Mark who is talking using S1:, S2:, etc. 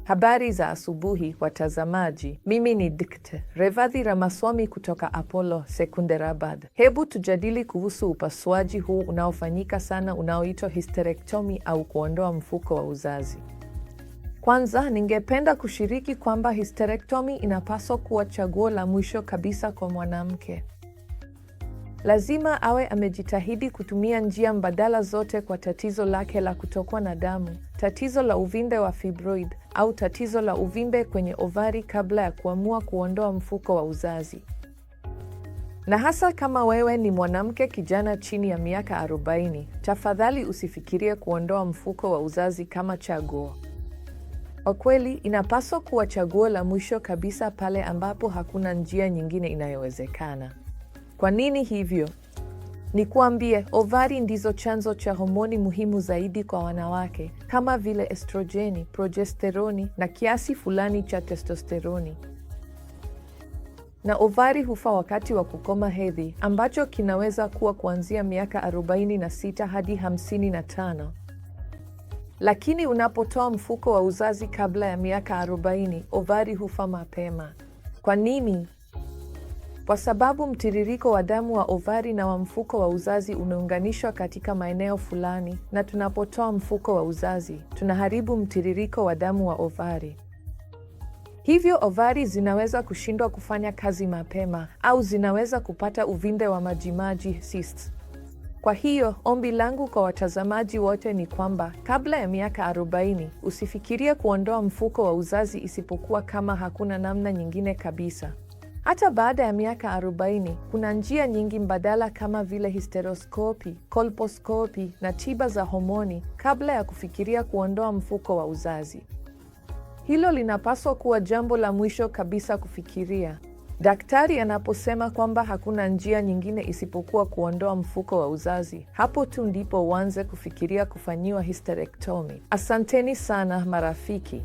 S1: Habari za asubuhi watazamaji, mimi ni Dkt. Revathi Ramaswamy kutoka Apollo Secunderabad. Hebu tujadili kuhusu upasuaji huu unaofanyika sana unaoitwa hysterectomy au kuondoa mfuko wa uzazi. Kwanza, ningependa kushiriki kwamba hysterectomy inapaswa kuwa chaguo la mwisho kabisa kwa mwanamke. Lazima awe amejitahidi kutumia njia mbadala zote kwa tatizo lake la kutokwa na damu, tatizo la uvimbe wa fibroid au tatizo la uvimbe kwenye ovari kabla ya kuamua kuondoa mfuko wa uzazi. Na hasa kama wewe ni mwanamke kijana chini ya miaka 40, tafadhali usifikirie kuondoa mfuko wa uzazi kama chaguo. Kwa kweli, inapaswa kuwa chaguo la mwisho kabisa pale ambapo hakuna njia nyingine inayowezekana. Kwa nini hivyo? Nikuambie, ovari ndizo chanzo cha homoni muhimu zaidi kwa wanawake, kama vile estrojeni, progesteroni na kiasi fulani cha testosteroni. Na ovari hufa wakati wa kukoma hedhi, ambacho kinaweza kuwa kuanzia miaka 46 hadi 55. Lakini unapotoa mfuko wa uzazi kabla ya miaka 40, ovari hufa mapema. Kwa nini? Kwa sababu mtiririko wa damu wa ovari na wa mfuko wa uzazi umeunganishwa katika maeneo fulani, na tunapotoa mfuko wa uzazi, tunaharibu mtiririko wa damu wa ovari. Hivyo ovari zinaweza kushindwa kufanya kazi mapema, au zinaweza kupata uvimbe wa majimaji cysts. Kwa hiyo, ombi langu kwa watazamaji wote ni kwamba kabla ya miaka 40, usifikirie kuondoa mfuko wa uzazi isipokuwa kama hakuna namna nyingine kabisa. Hata baada ya miaka 40, kuna njia nyingi mbadala kama vile hysteroscopy, colposcopy na tiba za homoni kabla ya kufikiria kuondoa mfuko wa uzazi. Hilo linapaswa kuwa jambo la mwisho kabisa kufikiria. Daktari anaposema kwamba hakuna njia nyingine isipokuwa kuondoa mfuko wa uzazi, hapo tu ndipo uanze kufikiria kufanyiwa hysterectomy. Asanteni sana marafiki.